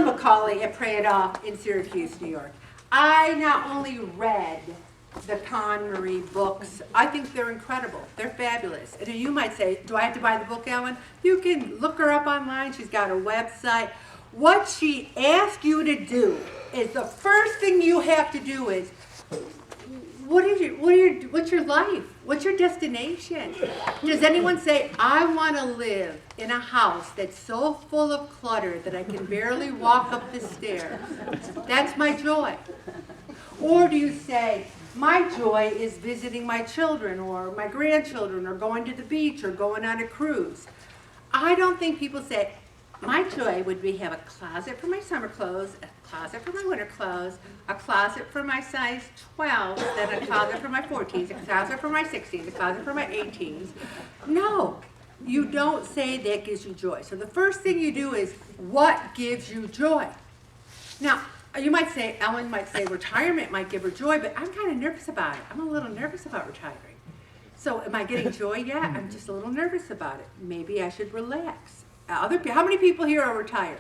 Ellen McCauley at Pray It Off in Syracuse, New York. I not only read the Con Marie books, I think they're incredible. They're fabulous. And you might say, do I have to buy the book, Ellen? You can look her up online. She's got a website. What she asks you to do is the first thing you have to do is, what's your life? What's your destination? Does anyone say, I want to live in a house that's so full of clutter that I can barely walk up the stairs? That's my joy. Or do you say, my joy is visiting my children or my grandchildren or going to the beach or going on a cruise? I don't think people say, my joy would be have a closet for my summer clothes, a closet for my winter clothes, a closet for my size 12, then a closet for my 14s, a closet for my 16s, a closet for my 18s. No, you don't say that gives you joy. So the first thing you do is, what gives you joy? Now, you might say, Ellen might say retirement might give her joy, but I'm kind of nervous about it. I'm a little nervous about retiring. So am I getting joy yet? I'm just a little nervous about it. Maybe I should relax. How many people here are retired?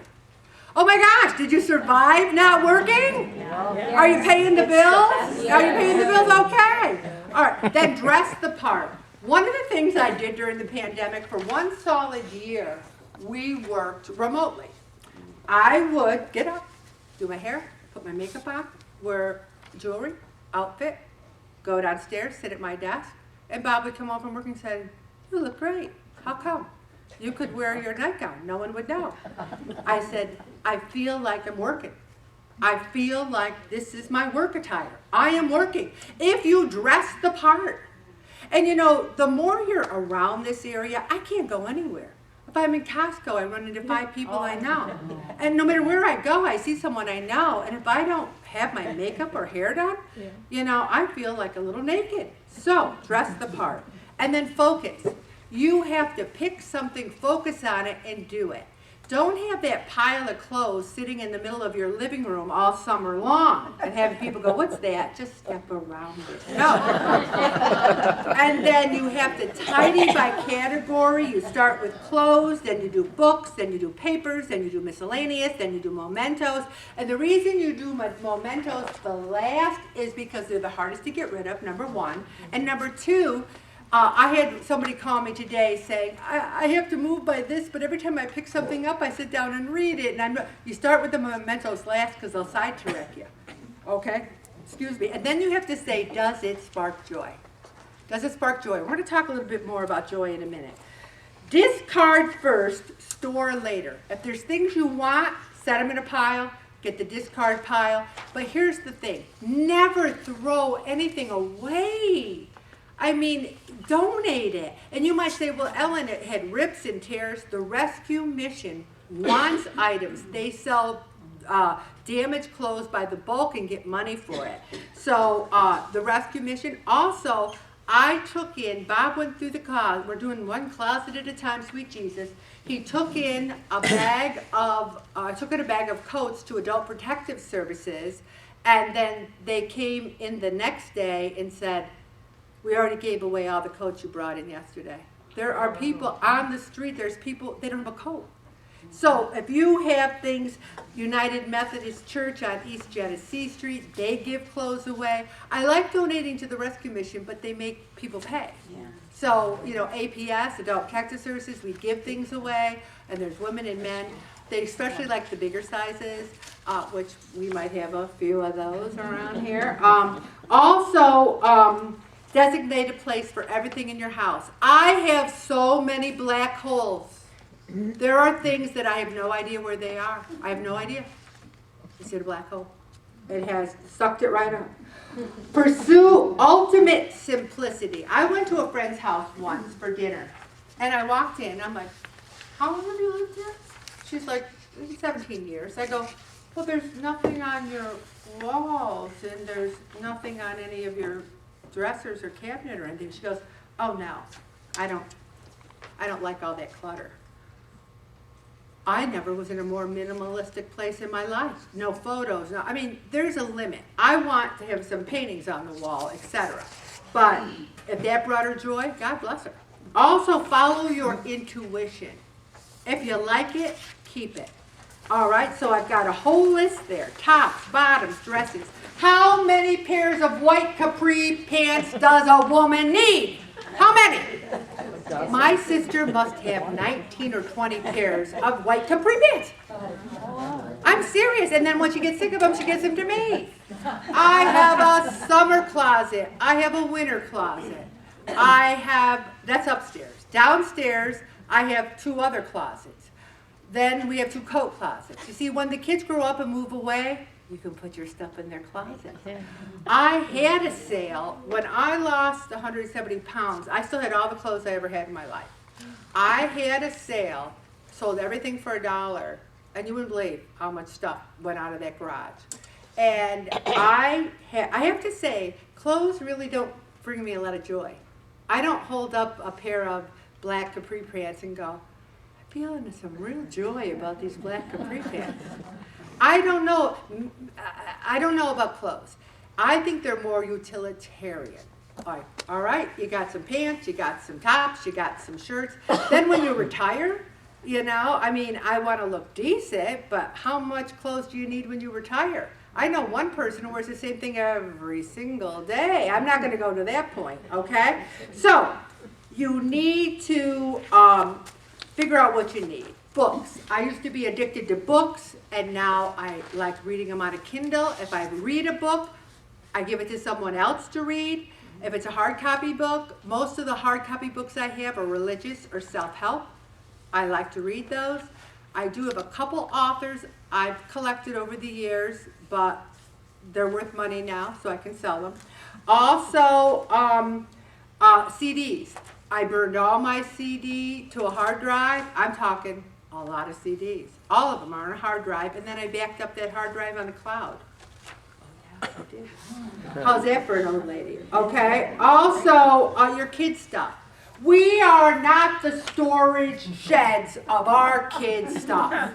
Oh my gosh, did you survive not working? Yeah. Are you paying the bills? Are you paying the bills? Okay. All right, then dress the part. One of the things I did during the pandemic, for one solid year, we worked remotely. I would get up, do my hair, put my makeup on, wear jewelry, outfit, go downstairs, sit at my desk, and Bob would come home from work and say, you look great. How come? You could wear your nightgown. No one would know. I said, I feel like I'm working. I feel like this is my work attire. I am working. If you dress the part. And you know, the more you're around this area, I can't go anywhere. If I'm in Costco, I run into 5 people I know. And no matter where I go, I see someone I know. And if I don't have my makeup or hair done, you know, I feel like a little naked. So, dress the part. And then focus. You have to pick something, focus on it, and do it. Don't have that pile of clothes sitting in the middle of your living room all summer long and having people go, what's that? Just step around it. No. And then you have to tidy by category. You start with clothes, then you do books, then you do papers, then you do miscellaneous, then you do mementos. And the reason you do mementos the last is because they're the hardest to get rid of, number one. And number two, I had somebody call me today saying, I have to move by this, but every time I pick something up, I sit down and read it. And you start with the mementos last because they'll sidetrack you. Okay? Excuse me. And then you have to say, does it spark joy? Does it spark joy? We're going to talk a little bit more about joy in a minute. Discard first, store later. If there's things you want, set them in a pile, get the discard pile. But here's the thing. Never throw anything away. I mean, donate it. And you might say, well, Ellen, it had rips and tears. The rescue mission wants items. They sell damaged clothes by the bulk and get money for it. So the rescue mission. Also, I took in, Bob went through the closet. We're doing one closet at a time, sweet Jesus. He took in a bag of, coats to Adult Protective Services. And then they came in the next day and said, we already gave away all the coats you brought in yesterday. There are people on the street, there's people, they don't have a coat. So if you have things, United Methodist Church on East Genesee Street, they give clothes away. I like donating to the rescue mission, but they make people pay. Yeah. So, you know, APS, Adult Protective Services, we give things away, and there's women and men. They especially like the bigger sizes, which we might have a few of those around here. Designate a place for everything in your house. I have so many black holes. There are things that I have no idea where they are. I have no idea. Is it a black hole? It has sucked it right up. Pursue ultimate simplicity. I went to a friend's house once for dinner, and I walked in. I'm like, how long have you lived here? She's like, 17 years. I go, well, there's nothing on your walls, and there's nothing on any of your dressers or cabinet or anything. She goes, oh no, I don't like all that clutter. I never was in a more minimalistic place in my life. No photos. I mean, there's a limit. I want to have some paintings on the wall, etc. But if that brought her joy, God bless her. Also, follow your intuition. If you like it, keep it. All right, so I've got a whole list there. Tops, bottoms, dresses. How many pairs of white capri pants does a woman need? How many? My sister must have 19 or 20 pairs of white capri pants. I'm serious. And then when she gets sick of them, she gets them to me. I have a summer closet. I have a winter closet. That's upstairs. Downstairs, I have 2 other closets. Then we have 2 coat closets. You see, when the kids grow up and move away, you can put your stuff in their closet. I had a sale when I lost 170 pounds. I still had all the clothes I ever had in my life. I had a sale, sold everything for $1, and you wouldn't believe how much stuff went out of that garage. And I have to say, clothes really don't bring me a lot of joy. I don't hold up a pair of black capri pants and go, I'm feeling some real joy about these black capri pants. I don't know about clothes. I think they're more utilitarian. All right, you got some pants, you got some tops, you got some shirts. Then when you retire, I want to look decent, but how much clothes do you need when you retire? I know one person who wears the same thing every single day. I'm not going to go to that point, okay? So you need to figure out what you need. Books. I used to be addicted to books, and now I like reading them on a Kindle. If I read a book, I give it to someone else to read. If it's a hard copy book, most of the hard copy books I have are religious or self-help. I like to read those. I do have a couple authors I've collected over the years, but they're worth money now, so I can sell them. Also, CDs. I burned all my CD to a hard drive. I'm talking a lot of CDs. All of them are on a hard drive, and then I backed up that hard drive on the cloud. Oh, yeah, I did. How's that for an old lady? Okay. Also, your kids' stuff. We are not the storage sheds of our kids' stuff.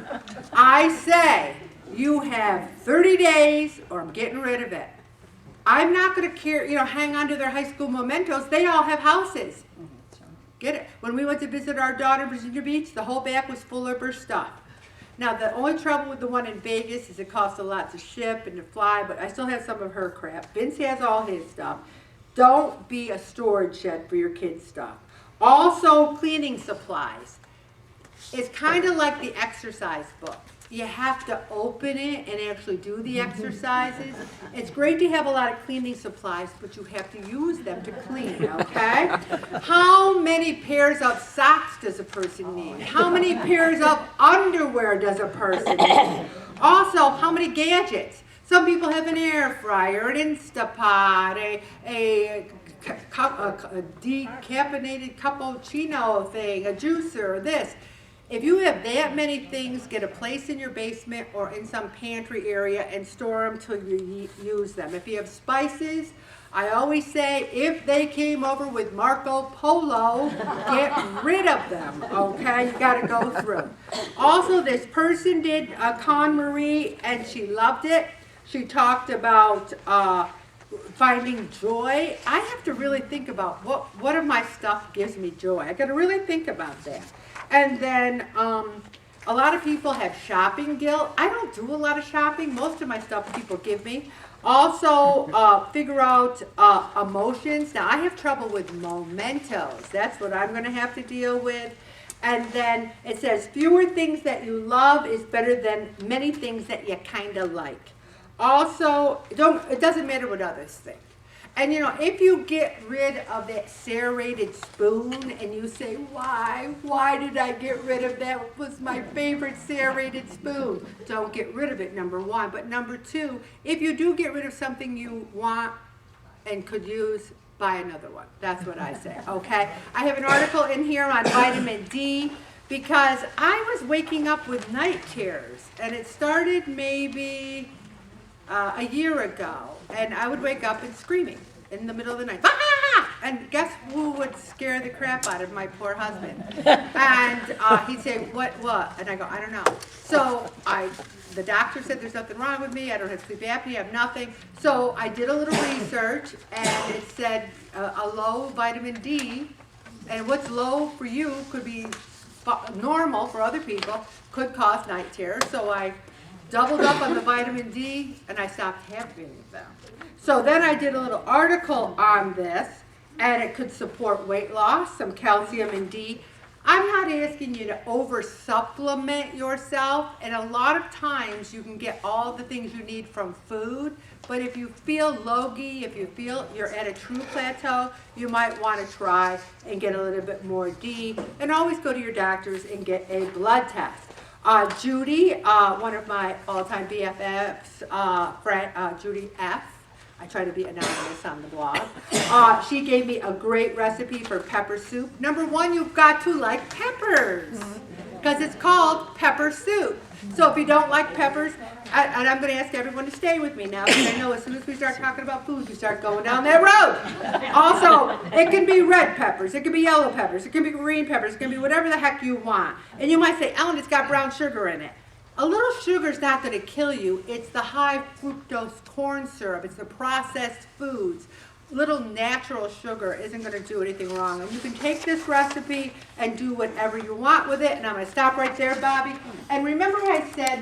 I say, you have 30 days, or I'm getting rid of it. I'm not going to hang on to their high school mementos. They all have houses. Get it? When we went to visit our daughter in Virginia Beach, the whole back was full of her stuff. Now, the only trouble with the one in Vegas is it costs a lot to ship and to fly, but I still have some of her crap. Vince has all his stuff. Don't be a storage shed for your kids' stuff. Also, cleaning supplies. It's kind of like the exercise book. You have to open it and actually do the exercises. It's great to have a lot of cleaning supplies, but you have to use them to clean, okay? How many pairs of socks does a person need? How many pairs of underwear does a person need? Also, how many gadgets? Some people have an air fryer, an Instapot, a decaffeinated cappuccino thing, a juicer, this. If you have that many things, get a place in your basement or in some pantry area and store them till you use them. If you have spices, I always say if they came over with Marco Polo, get rid of them, okay? You got to go through. Also, this person did KonMari, and she loved it. She talked about finding joy. I have to really think about what of my stuff gives me joy. I got to really think about that. And then a lot of people have shopping guilt. I don't do a lot of shopping. Most of my stuff people give me. Also, figure out emotions. Now, I have trouble with mementos. That's what I'm going to have to deal with. And then it says, fewer things that you love is better than many things that you kind of like. Also, it doesn't matter what others think. And if you get rid of that serrated spoon and you say, why did I get rid of that? It was my favorite serrated spoon. Don't get rid of it, number one. But number two, if you do get rid of something you want and could use, buy another one. That's what I say, okay? I have an article in here on vitamin D because I was waking up with night terrors. And it started maybe a year ago, and I would wake up and screaming in the middle of the night. Ah! And guess who would scare the crap out of my poor husband? And he'd say, what? And I go, I don't know. So the doctor said there's nothing wrong with me. I don't have sleep apnea. I have nothing. So I did a little research, and it said a low vitamin D, and what's low for you could be normal for other people could cause night terrors. So I doubled up on the vitamin D and I stopped having them. So then I did a little article on this, and it could support weight loss, some calcium and D. I'm not asking you to over supplement yourself, and a lot of times you can get all the things you need from food, but if you feel logy, if you feel you're at a true plateau, you might want to try and get a little bit more D, and always go to your doctors and get a blood test. Judy, one of my all-time BFFs, Judy F., I try to be anonymous on the blog. She gave me a great recipe for pepper soup. Number one, you've got to like peppers, because it's called pepper soup. So if you don't like peppers, and I'm going to ask everyone to stay with me now, because I know as soon as we start talking about food, we start going down that road. Also, it can be red peppers, it can be yellow peppers, it can be green peppers, it can be whatever the heck you want. And you might say, Ellen, it's got brown sugar in it. A little sugar is not going to kill you. It's the high fructose corn syrup. It's the processed foods. Little natural sugar isn't going to do anything wrong. And you can take this recipe and do whatever you want with it. And I'm going to stop right there, Bobby. And remember I said